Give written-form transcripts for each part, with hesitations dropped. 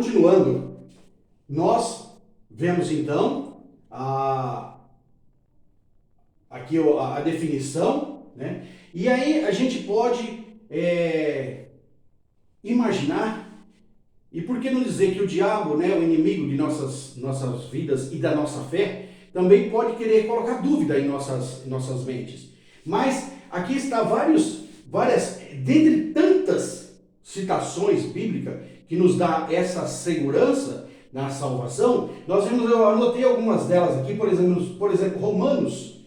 continuando, nós vemos então aqui a definição, né? E aí a gente pode imaginar, e por que não dizer que o diabo, né, o inimigo de nossas vidas e da nossa fé, também pode querer colocar dúvida em nossas mentes. Mas aqui está várias, dentre tantas citações bíblicas que nos dá essa segurança na salvação, eu anotei algumas delas aqui, por exemplo, Romanos.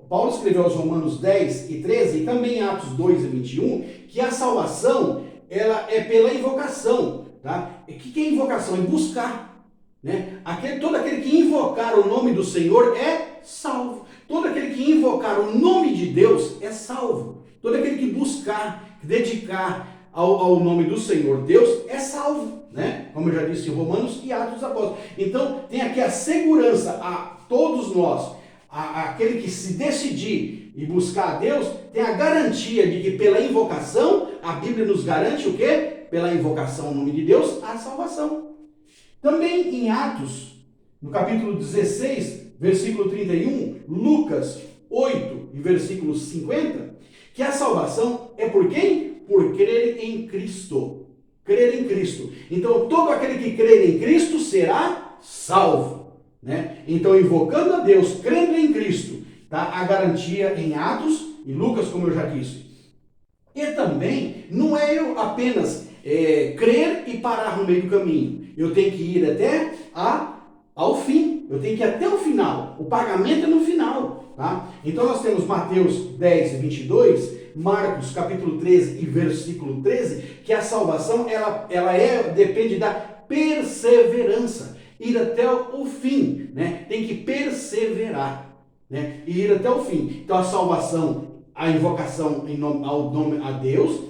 Paulo escreveu aos Romanos 10 e 13 e também Atos 2 e 21, que a salvação ela é pela invocação. Tá? O que é invocação? É buscar. Né? Todo aquele que invocar o nome do Senhor é salvo. Todo aquele que invocar o nome de Deus é salvo. Todo aquele que buscar, dedicar ao nome do Senhor Deus é salvo. Né? Como eu já disse em Romanos e Atos dos Apóstolos. Então tem aqui a segurança a todos nós. Aquele que se decidir e buscar a Deus, tem a garantia de que pela invocação, a Bíblia nos garante o quê? Pela invocação ao nome de Deus, a salvação. Também em Atos, no capítulo 16, versículo 31, Lucas 8 e versículo 50, que a salvação é por quem? Por crer em Cristo. Crer em Cristo. Então todo aquele que crer em Cristo será salvo. Né? Então, invocando a Deus, crendo em Cristo, tá? A garantia em Atos e Lucas, como eu já disse. E também, não é eu apenas crer e parar no meio do caminho. Eu tenho que ir até ao fim. Eu tenho que ir até o final. O pagamento é no final. Tá? Então, nós temos Mateus 10 e 22, Marcos capítulo 13 e versículo 13, que a salvação depende da perseverança. Ir até o fim, né? Tem que perseverar, né? E ir até o fim. Então a salvação, a invocação ao nome a Deus,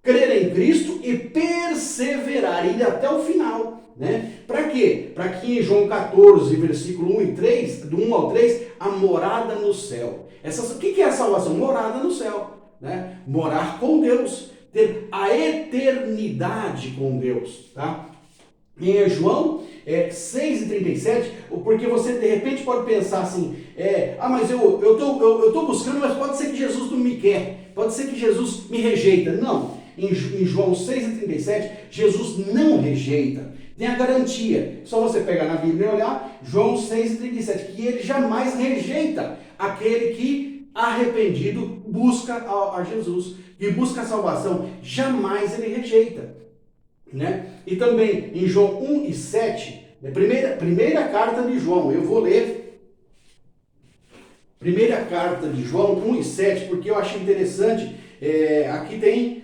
crer em Cristo e perseverar, ir até o final, né? Para quê? Para que em João 14, versículo 1 e 3, do 1 ao 3, a morada no céu. O que é a salvação? Morada no céu, né? Morar com Deus, ter a eternidade com Deus, tá? Em João 6,37, porque você de repente pode pensar assim, mas eu tô buscando, mas pode ser que Jesus não me quer, pode ser que Jesus me rejeita. Não, em João 6,37, Jesus não rejeita, tem a garantia. Só você pegar na Bíblia e olhar, João 6,37, que ele jamais rejeita aquele que arrependido busca a Jesus, que busca a salvação, jamais ele rejeita. Né? E também em João 1 e 7, primeira carta de João, eu vou ler primeira carta de João 1 e 7, porque eu achei interessante. Aqui tem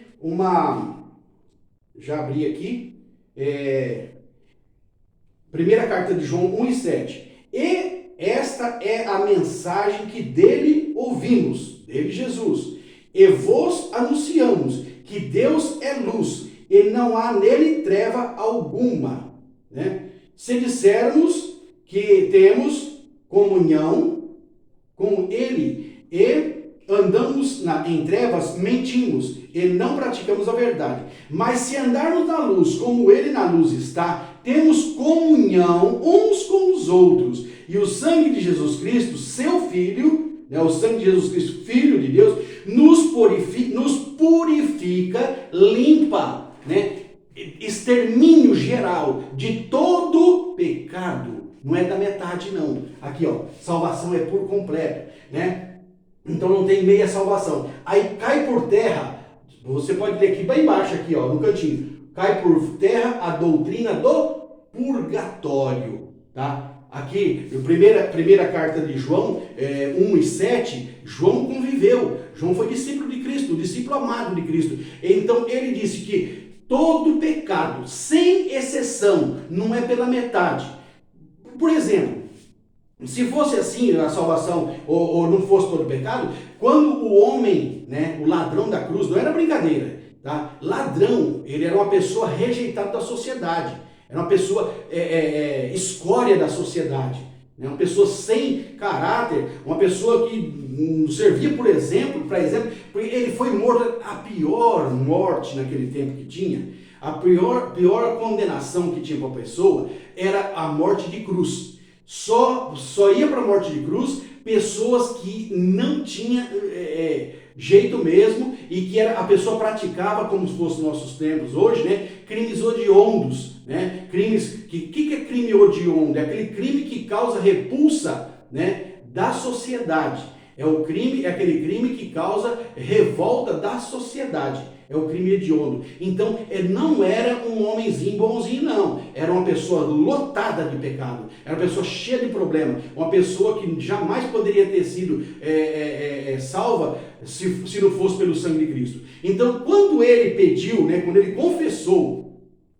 já abri aqui, primeira carta de João 1 e 7, e esta é a mensagem que dele ouvimos, dele Jesus, e vos anunciamos que Deus é luz, e não há nele treva alguma. Né? Se dissermos que temos comunhão com ele e andamos em trevas, mentimos e não praticamos a verdade. Mas se andarmos na luz, como ele na luz está, temos comunhão uns com os outros. E o sangue de Jesus Cristo, seu Filho, né, o sangue de Jesus Cristo, Filho de Deus, nos purifica, limpa, né? Extermínio geral de todo pecado. Não é da metade, não. Aqui, ó, salvação é por completo, né? Então não tem meia salvação. Aí cai por terra, você pode ler aqui bem embaixo, aqui, ó, no cantinho. Cai por terra a doutrina do purgatório, tá? Aqui, primeira carta de João 1 e 7, João conviveu. João foi discípulo de Cristo, discípulo amado de Cristo. Então ele disse que todo pecado, sem exceção, não é pela metade. Por exemplo, se fosse assim a salvação, ou não fosse todo pecado, quando o homem, né, o ladrão da cruz, não era brincadeira, tá? Ladrão, ele era uma pessoa rejeitada da sociedade, era uma pessoa escória da sociedade, né? Uma pessoa sem caráter, uma pessoa que servia, por exemplo, porque ele foi morto, a pior morte naquele tempo que tinha. a pior condenação que tinha para a pessoa era a morte de cruz. Só ia para a morte de cruz pessoas que não tinham jeito mesmo e que a pessoa praticava, como se fosse nossos tempos hoje, né, crimes hediondos, né, crimes, que é crime hediondo? É aquele crime que causa repulsa, né, da sociedade. É aquele crime que causa revolta da sociedade. É o crime hediondo. Então, não era um homenzinho bonzinho, não. Era uma pessoa lotada de pecado. Era uma pessoa cheia de problema. Uma pessoa que jamais poderia ter sido salva se não fosse pelo sangue de Cristo. Então, quando ele pediu, né, quando ele confessou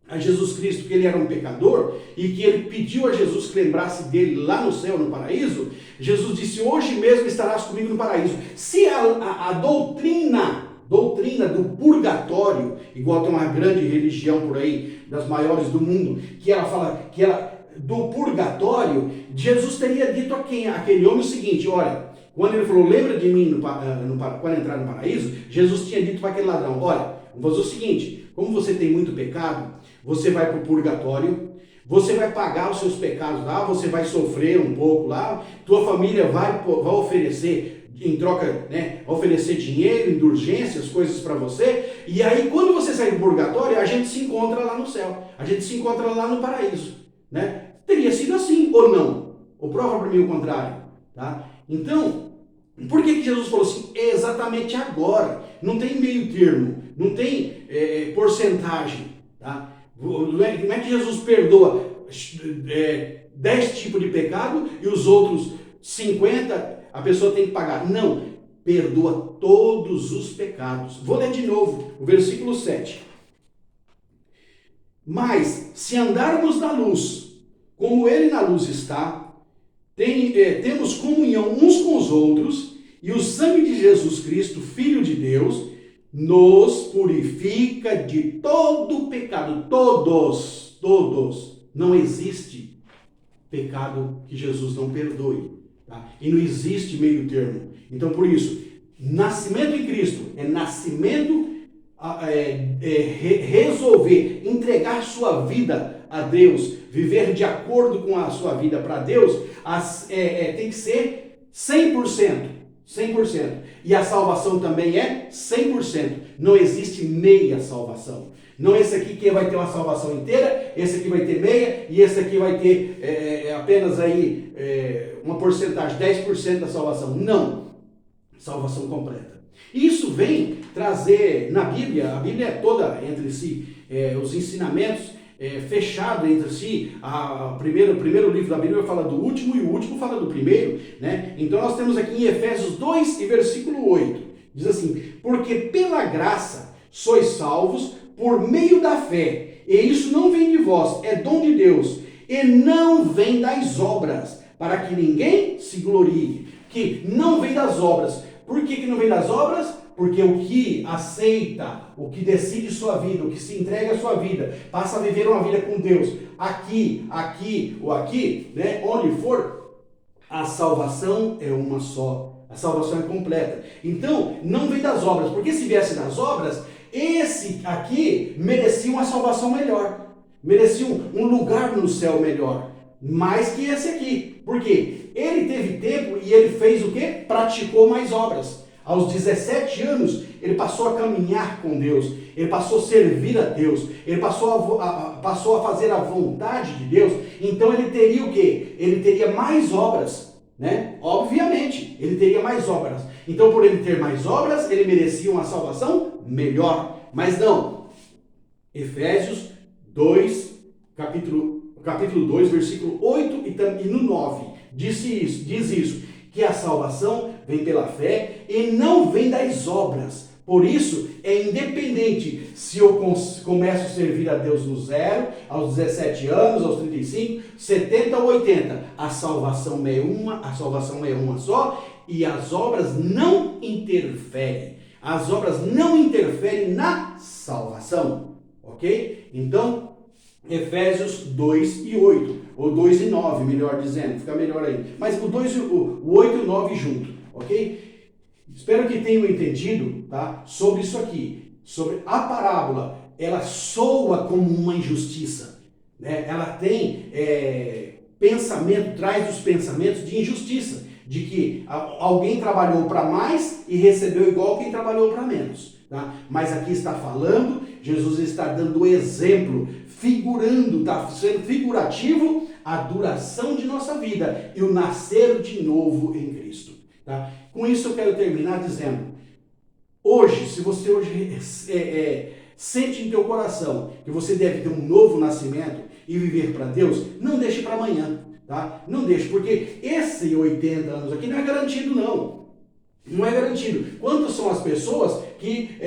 a Jesus Cristo que ele era um pecador e que ele pediu a Jesus que lembrasse dele lá no céu, no paraíso, Jesus disse: hoje mesmo estarás comigo no paraíso. Se a doutrina do purgatório, igual tem uma grande religião por aí, das maiores do mundo, que ela fala que do purgatório, Jesus teria dito a aquele homem o seguinte: olha, quando ele falou, lembra de mim quando entrar no paraíso, Jesus tinha dito para aquele ladrão: olha, vamos fazer o seguinte, como você tem muito pecado, você vai para o purgatório, você vai pagar os seus pecados lá, você vai sofrer um pouco lá, tua família vai oferecer em troca, né, oferecer dinheiro, indulgências, coisas para você, e aí quando você sair do purgatório, a gente se encontra lá no céu, a gente se encontra lá no paraíso, né? Teria sido assim ou não? Ou prova para mim o contrário, tá? Então, por que Jesus falou assim, exatamente agora? Não tem meio termo, não tem porcentagem, tá? Não é que Jesus perdoa 10 tipos de pecado e os outros 50 a pessoa tem que pagar. Não, perdoa todos os pecados. Vou ler de novo o versículo 7. Mas, se andarmos na luz, como ele na luz está, temos comunhão uns com os outros, e o sangue de Jesus Cristo, Filho de Deus, nos purifica de todo pecado. Todos. Não existe pecado que Jesus não perdoe. Tá? E não existe meio termo. Então, por isso, nascimento em Cristo resolver entregar sua vida a Deus, viver de acordo com a sua vida para Deus, tem que ser 100%. 100%. E a salvação também é 100%. Não existe meia salvação. Não esse aqui que vai ter uma salvação inteira, esse aqui vai ter meia, e esse aqui vai ter apenas aí uma porcentagem, 10% da salvação. Não. Salvação completa. Isso vem trazer na Bíblia, a Bíblia é toda entre si, os ensinamentos fechado entre si. O primeiro livro da Bíblia fala do último e o último fala do primeiro, né? Então nós temos aqui em Efésios 2 e versículo 8, diz assim: porque pela graça sois salvos por meio da fé, e isso não vem de vós, é dom de Deus, e não vem das obras, para que ninguém se glorie. Que não vem das obras. Por que não vem das obras? Porque o que aceita, o que decide sua vida, o que se entrega a sua vida, passa a viver uma vida com Deus, aqui ou aqui, né, onde for, a salvação é uma só. A salvação é completa. Então, não vem das obras, porque se viesse das obras, esse aqui merecia uma salvação melhor, merecia um lugar no céu melhor, mais que esse aqui. Por quê? Ele teve tempo e ele fez o quê? Praticou mais obras. Aos 17 anos, ele passou a caminhar com Deus, ele passou a servir a Deus, ele passou a fazer a vontade de Deus. Então ele teria o quê? Ele teria mais obras, né? Obviamente, ele teria mais obras. Então, por ele ter mais obras, ele merecia uma salvação melhor. Mas não. Efésios 2, capítulo 2, versículo 8 e no 9, diz isso, que a salvação vem pela fé e não vem das obras. Por isso, é independente se eu começo a servir a Deus no 0, aos 17 anos, aos 35, 70 ou 80. A salvação é uma só, e as obras não interferem. As obras não interferem na salvação. Ok? Então, Efésios 2 e 8, ou 2 e 9, melhor dizendo, fica melhor aí. Mas o 8 e o 9 junto, ok? Espero que tenham entendido, tá, sobre isso aqui, sobre a parábola ela soa como uma injustiça, né? Ela tem pensamento, traz os pensamentos de injustiça, de que alguém trabalhou para mais e recebeu igual quem trabalhou para menos. Tá? Mas aqui está falando, Jesus está dando exemplo, figurando, está sendo figurativo a duração de nossa vida e o nascer de novo em Cristo. Tá? Com isso eu quero terminar dizendo, hoje, se você hoje sente em teu coração que você deve ter um novo nascimento e viver para Deus, não deixe para amanhã, tá? Não deixe, porque esse 80 anos aqui não é garantido não. Não é garantido. Quantas são as pessoas que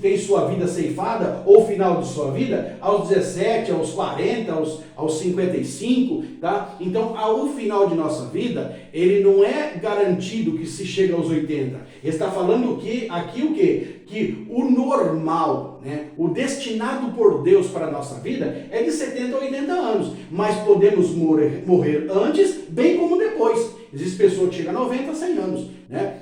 têm sua vida ceifada, ou final de sua vida, aos 17, aos 40, aos 55, tá? Então, ao final de nossa vida, ele não é garantido que se chega aos 80. Ele está falando aqui o quê? Que o normal, né? O destinado por Deus para a nossa vida é de 70 a 80 anos. Mas podemos morrer antes, bem como depois. Existe pessoa que chega a 90, 100 anos, né?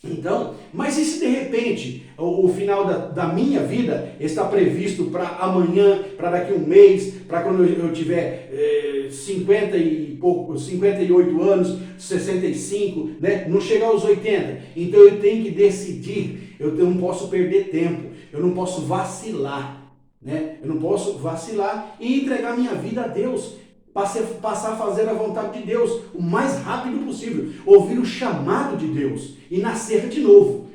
Então, mas e se de repente o final da minha vida está previsto para amanhã, para daqui a um mês, para quando eu tiver 58 anos, 65, né? Não chegar aos 80. Então eu tenho que decidir, eu não posso perder tempo, eu não posso vacilar, né? Eu não posso vacilar e entregar minha vida a Deus. Passar a fazer a vontade de Deus o mais rápido possível, ouvir o chamado de Deus e nascer de novo,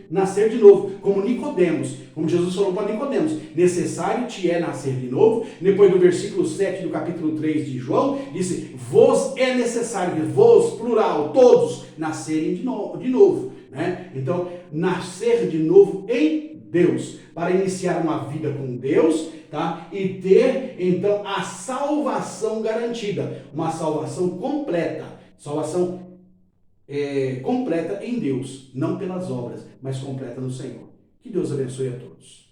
como Nicodemos, como Jesus falou para Nicodemos, necessário te é nascer de novo. Depois do versículo 7 do capítulo 3 de João, disse, vos é necessário, vos, plural, todos, nascerem de novo, né? Então, nascer de novo em Deus, para iniciar uma vida com Deus, tá? E ter, então, a salvação garantida, uma salvação completa, completa em Deus, não pelas obras, mas completa no Senhor. Que Deus abençoe a todos.